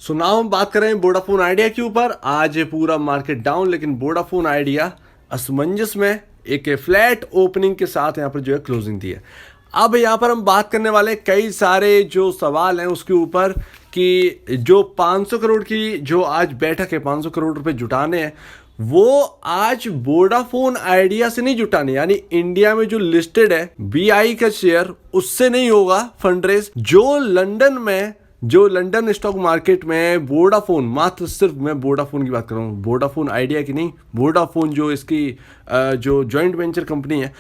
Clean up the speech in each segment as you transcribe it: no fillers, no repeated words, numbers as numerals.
So now हम बात कर रहे हैं वोडाफोन आइडिया के ऊपर। आज ये पूरा मार्केट डाउन, लेकिन वोडाफोन आइडिया असमंजस में एक फ्लैट ओपनिंग के साथ यहाँ पर जो है क्लोजिंग दी है। अब यहाँ पर हम बात करने वाले कई सारे जो सवाल हैं उसके ऊपर कि जो 500 करोड़ की जो आज बैठक है, 500 करोड़ रुपए जुटाने हैं, वो आज वोडाफोन आइडिया से नहीं जुटाने, यानी इंडिया में जो लिस्टेड है बीआई का शेयर, उससे नहीं होगा फंड रेज। जो लंदन स्टॉक मार्केट में वोडाफोन, मात्र सिर्फ मैं वोडाफोन की बात कर रहा हूँ, वोडाफोन आइडिया की नहीं, वोडाफोन जो इसकी जो जॉइंट वेंचर कंपनी है,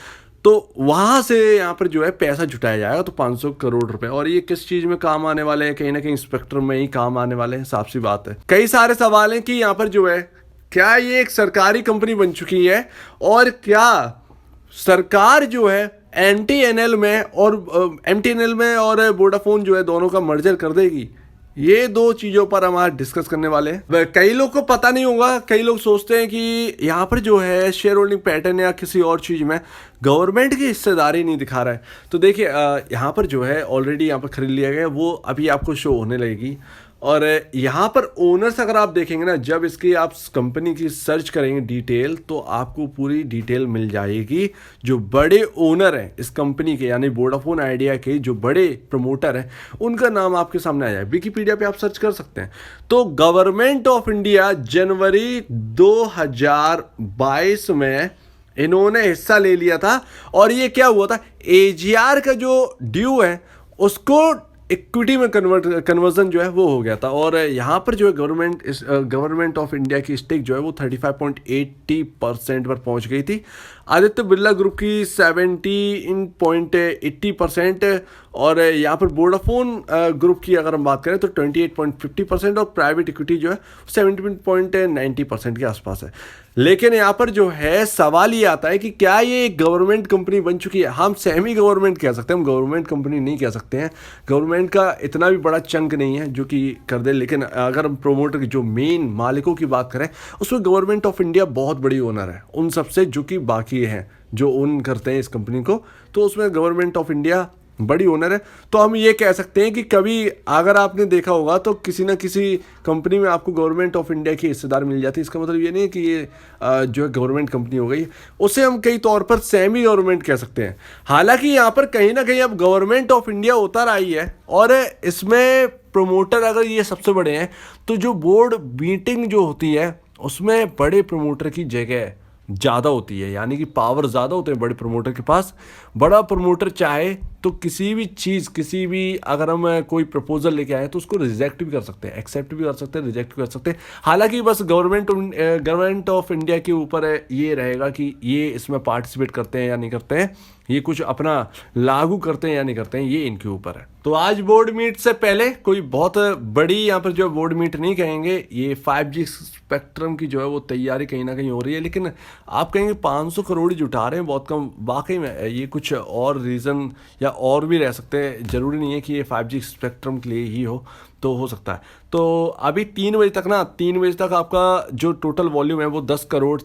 तो वहां से यहाँ पर जो है पैसा जुटाया जाएगा। तो 500 करोड़ रुपए, और ये किस चीज में काम आने वाले हैं? कहीं ना कहीं स्पेक्ट्रम में ही काम आने वाले हैं, साफ सी बात है। कई सारे सवाल हैं कि यहाँ पर जो है क्या ये एक सरकारी कंपनी बन चुकी है, और क्या सरकार जो है एमटीएनएल में और वोडाफोन जो है दोनों का मर्जर कर देगी। ये दो चीजों पर हम आज डिस्कस करने वाले हैं। कई लोग को पता नहीं होगा, कई लोग सोचते हैं कि यहाँ पर जो है शेयर होल्डिंग पैटर्न या किसी और चीज में गवर्नमेंट की हिस्सेदारी नहीं दिखा रहा है। तो देखिए, यहाँ पर जो है ऑलरेडी यहाँ पर खरीद लिया गया, वो अभी आपको शो होने लगेगी। और यहाँ पर ओनर्स अगर आप देखेंगे ना, जब इसकी आप कंपनी की सर्च करेंगे डिटेल, तो आपको पूरी डिटेल मिल जाएगी। जो बड़े ओनर हैं इस कंपनी के, यानी वोडाफोन आइडिया के जो बड़े प्रमोटर हैं, उनका नाम आपके सामने आ जाए। विकिपीडिया पे आप सर्च कर सकते हैं। तो गवर्नमेंट ऑफ इंडिया जनवरी 2022 में इन्होंने हिस्सा ले लिया था, और ये क्या हुआ था, एजीआर का जो ड्यू है उसको इक्विटी में कन्वर्जन जो है वो हो गया था। और यहाँ पर जो है गवर्नमेंट ऑफ इंडिया की स्टेक जो है वो 35.80% पर पहुंच गई थी। आदित्य बिरला ग्रुप की 17.80%, और यहाँ पर वोडाफोन ग्रुप की अगर हम बात करें तो 28.50%, और प्राइवेट इक्विटी जो है 17.90% के आसपास है। लेकिन यहाँ पर जो है सवाल ये आता है कि क्या ये एक गवर्नमेंट कंपनी बन चुकी है? हम सेमी गवर्नमेंट कह सकते हैं, हम गवर्नमेंट कंपनी नहीं कह सकते हैं। गवर्नमेंट का इतना भी बड़ा चंक नहीं है जो कि कर दे। लेकिन अगर हम प्रोमोटर की जो मेन मालिकों की बात करें, उसमें गवर्नमेंट ऑफ इंडिया बहुत बड़ी ओनर है उन सबसे, जो कि बाकी हैं जो ओन करते हैं इस कंपनी को, तो उसमें गवर्नमेंट ऑफ इंडिया बड़ी ओनर है। तो हम ये कह सकते हैं कि कभी अगर आपने देखा होगा तो किसी ना किसी कंपनी में आपको गवर्नमेंट ऑफ इंडिया की हिस्सेदार मिल जाती है। इसका मतलब ये नहीं है कि ये जो है गवर्नमेंट कंपनी हो गई, उसे हम कई तौर पर सेमी गवर्नमेंट कह सकते हैं। हालांकि यहाँ पर कहीं ना कहीं अब गवर्नमेंट ऑफ इंडिया उतर आई है, और इसमें प्रमोटर अगर ये सबसे बड़े हैं, तो जो बोर्ड मीटिंग जो होती है उसमें बड़े प्रमोटर की जगह ज़्यादा होती है, यानी कि पावर ज़्यादा होते हैं बड़े प्रमोटर के पास। बड़ा प्रमोटर चाहे तो किसी भी चीज़, किसी भी अगर हम कोई प्रपोजल लेके आए तो उसको रिजेक्ट भी कर सकते हैं, एक्सेप्ट भी कर सकते हैं, रिजेक्ट भी कर सकते हैं। हालांकि बस गवर्नमेंट ऑफ इंडिया के ऊपर ये रहेगा कि ये इसमें पार्टिसिपेट करते हैं या नहीं करते हैं, ये कुछ अपना लागू करते हैं या नहीं करते हैं, ये इनके ऊपर है। तो आज बोर्ड मीट से पहले कोई बहुत बड़ी यहाँ पर जो बोर्ड मीट नहीं कहेंगे, ये 5G स्पेक्ट्रम की जो है वो तैयारी कहीं ना कहीं हो रही है। लेकिन आप कहेंगे 500 करोड़ जुटा रहे हैं, बहुत कम। वाकई में ये कुछ और रीज़न या और भी रह सकते हैं, ज़रूरी नहीं है कि ये 5G स्पेक्ट्रम के लिए ही हो सकता है। तो अभी 3 बजे तक ना, 3 बजे तक आपका जो टोटल वॉल्यूम है वो 10 करोड़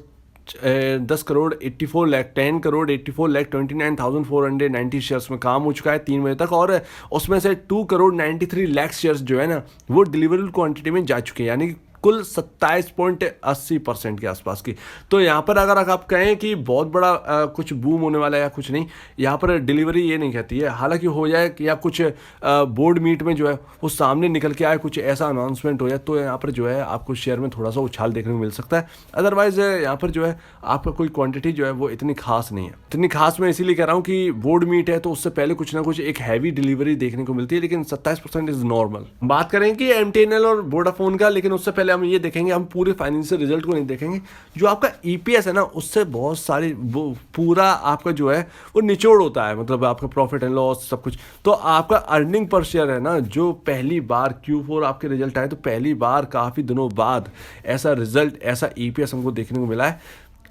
84 लाख 10 करोड़ 84 लाख 29,490 शेयर्स में काम हो चुका है 3 बजे तक। और उसमें से 2 करोड़ 93 लाख शेयर्स जो है ना, वो डिलीवरेबल क्वांटिटी में जा चुके हैं, यानी कि कुल 27.80% के आसपास की। तो यहाँ पर अगर आप कहें कि बहुत बड़ा कुछ बूम होने वाला है या कुछ नहीं, यहाँ पर डिलीवरी ये नहीं कहती है। हालांकि हो जाए कि या कुछ बोर्ड मीट में जो है वो सामने निकल के आए, कुछ ऐसा अनाउंसमेंट हो जाए, तो यहाँ पर जो है आपको शेयर में थोड़ा सा उछाल देखने को मिल सकता है। अदरवाइज यहाँ पर जो है आपका कोई क्वांटिटी जो है वो इतनी खास नहीं है। इतनी खास मैं इसीलिए कह रहा हूँ कि बोर्ड मीट है तो उससे पहले कुछ ना कुछ एक हैवी डिलीवरी देखने को मिलती है, लेकिन 27% इज नॉर्मल। बात करें कि एमटीएनएल और वोडाफोन का, लेकिन उससे पहले हम ये देखेंगे, हम पूरे फाइनेंशियल रिजल्ट को नहीं देखेंगे। जो आपका ईपीएस है ना, उससे बहुत सारी वो पूरा आपका जो है वो निचोड़ होता है, मतलब आपका प्रॉफिट एंड लॉस सब कुछ। तो आपका अर्निंग पर शेयर है ना, जो पहली बार Q4 आपके रिजल्ट आए तो पहली बार काफ़ी दिनों बाद ऐसा रिजल्ट, ऐसा ईपीएस हमको देखने को मिला है।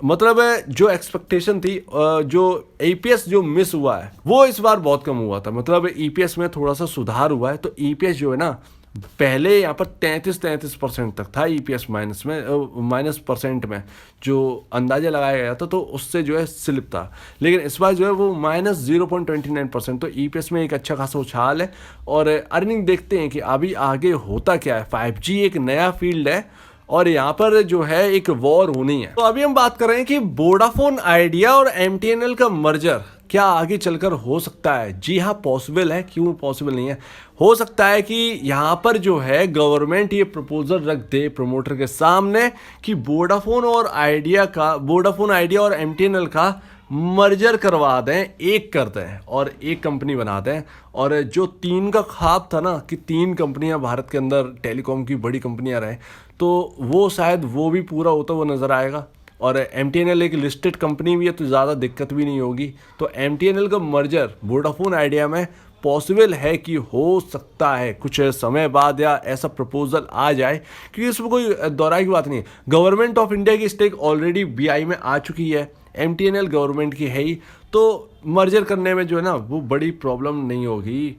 मतलब जो एक्सपेक्टेशन थी, जो ईपीएस जो मिस हुआ है वो इस बार बहुत कम हुआ था। मतलब ईपीएस में थोड़ा सा सुधार हुआ है, तो ईपीएस जो है ना पहले यहाँ पर 33% तक था ईपीएस माइनस परसेंट में जो अंदाजा लगाया गया था, तो उससे जो है स्लिप था। लेकिन इस बार जो है वो -0.29%, तो ईपीएस में एक अच्छा खासा उछाल है। और अर्निंग देखते हैं कि अभी आगे होता क्या है। 5G एक नया फील्ड है और यहाँ पर जो है एक वॉर होनी है। तो अभी हम बात कर रहे हैं कि वोडाफोन आइडिया और एमटीएनएल का मर्जर क्या आगे चलकर हो सकता है। जी हाँ, पॉसिबल है। क्यों पॉसिबल नहीं है? हो सकता है कि यहाँ पर जो है गवर्नमेंट ये प्रपोजल रख दे प्रमोटर के सामने कि वोडाफोन आइडिया और एमटीएनएल का मर्जर करवा दें, एक कर दें और एक कंपनी बना दें। और जो 3 का ख्वाब था ना कि 3 कंपनियां भारत के अंदर टेलीकॉम की बड़ी कंपनियां रहें, तो वो शायद वो भी पूरा होता हुआ नज़र आएगा। और एमटीएनएल एक लिस्टेड कंपनी भी है, तो ज़्यादा दिक्कत भी नहीं होगी। तो एमटीएनएल का मर्जर वोडाफोन आइडिया में पॉसिबल है कि हो सकता है कुछ समय बाद या ऐसा प्रपोजल आ जाए, क्योंकि इसमें कोई दोहराई की बात नहीं है। गवर्नमेंट ऑफ इंडिया की स्टेक ऑलरेडी बीआई में आ चुकी है, एमटीएनएल गवर्नमेंट की है ही, तो मर्जर करने में जो है ना वो बड़ी प्रॉब्लम नहीं होगी।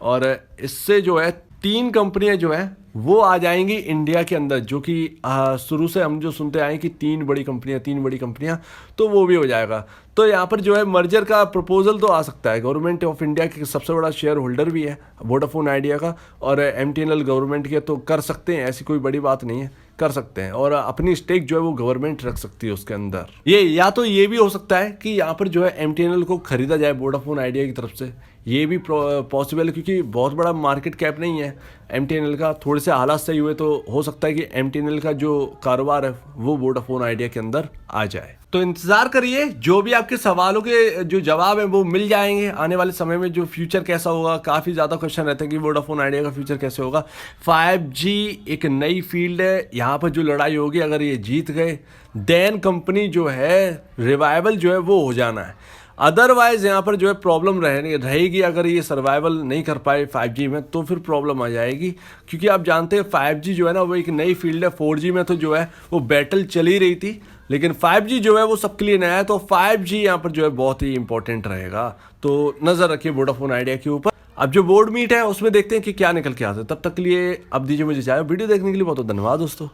और इससे जो है 3 कंपनियां जो है वो आ जाएंगी इंडिया के अंदर, जो कि शुरू से हम जो सुनते आए कि 3 बड़ी कंपनियां, तो वो भी हो जाएगा। तो यहाँ पर जो है मर्जर का प्रपोजल तो आ सकता है। गवर्नमेंट ऑफ इंडिया के सबसे बड़ा शेयर होल्डर भी है वोडाफोन आइडिया का, और एमटीएनएल गवर्नमेंट के, तो कर सकते हैं, ऐसी कोई बड़ी बात नहीं है, कर सकते हैं। और अपनी स्टेक जो है वो गवर्नमेंट रख सकती है उसके अंदर। या तो ये भी हो सकता है कि यहाँ पर जो है एमटीएनएल को खरीदा जाए वोडाफोन आइडिया की तरफ से, ये भी पॉसिबल है, क्योंकि बहुत बड़ा मार्केट कैप नहीं है एमटीएनएल का। थोड़े से हालात सही हुए तो हो सकता है कि एमटीएनएल का जो कारोबार है वो वोडाफोन आइडिया के अंदर आ जाए। तो इंतजार करिए, जो भी आपके सवालों के जो जवाब है वो मिल जाएंगे आने वाले समय में। जो फ्यूचर कैसा होगा, काफ़ी ज़्यादा क्वेश्चन रहते हैं कि वोडाफोन आइडिया का फ्यूचर कैसे होगा। 5G एक नई फील्ड है, यहाँ पर जो लड़ाई होगी अगर ये जीत गए देन कंपनी जो है रिवाइवल जो है वो हो जाना है। अदरवाइज यहाँ पर जो है प्रॉब्लम रहेगी। अगर ये सर्वाइवल नहीं कर पाए 5G में तो फिर प्रॉब्लम आ जाएगी, क्योंकि आप जानते हैं 5G जो है ना वो एक नई फील्ड है। 4G में तो जो है वो बैटल चली रही थी, लेकिन 5G जो है वो सबके लिए नया है। तो 5G यहाँ पर जो है बहुत ही इंपॉर्टेंट रहेगा। तो नज़र रखिए वोडाफोन आइडिया के ऊपर। अब जो बोर्ड मीट है उसमें देखते हैं कि क्या निकल के आता है। तब तक के लिए अब दीजिए मुझे चाहे। वीडियो देखने के लिए बहुत बहुत धन्यवाद दोस्तों।